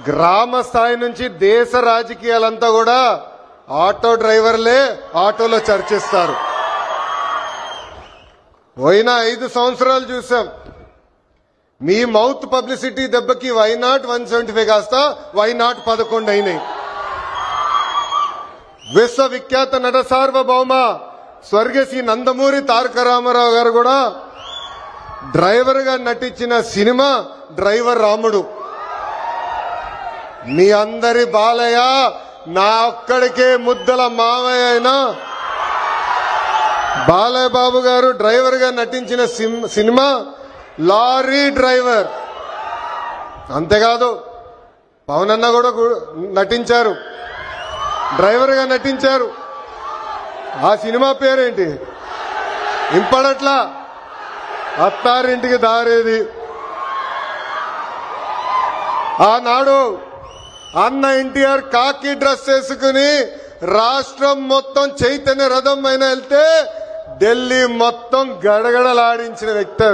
గ్రామ స్థాయి నుంచి దేశ రాజకీయాలంతా కూడా ఆటో డ్రైవర్లే ఆటోలో చర్చిస్తారు. పోయిన 5 సంవత్సరాలు చూసాం. మీ మౌత్ పబ్లిసిటీ దెబ్బకి వైనాట్ 175 కాస్త వైనాట్ 11 అయినాయి. విశ్వవిఖ్యాత నట సార్వభౌమ స్వర్గశ్రీ నందమూరి తారక రామారావు గారు కూడా డ్రైవర్ గా నటించిన సినిమా డ్రైవర్ రాముడు. మీ అందరి బాలయ్య నా ఒక్కడికే ముద్దల మావయ్య అయినా బాలయ్య బాబు గారు డ్రైవర్ గా నటించిన సినిమా లారీ డ్రైవర్. అంతేకాదు పవన్ అన్న కూడా నటించారు, డ్రైవర్ గా నటించారు. ఆ సినిమా పేరేంటి ఇంపడట్లా, అత్తారింటికి దారేది. ఆనాడు అన్న ఎన్టీఆర్ కాకి డ్రెస్ వేసుకుని రాష్ట్రం మొత్తం చైతన్య రథం పైన వెళ్తే ఢిల్లీ మొత్తం గడగడలాడించిన వ్యక్తి.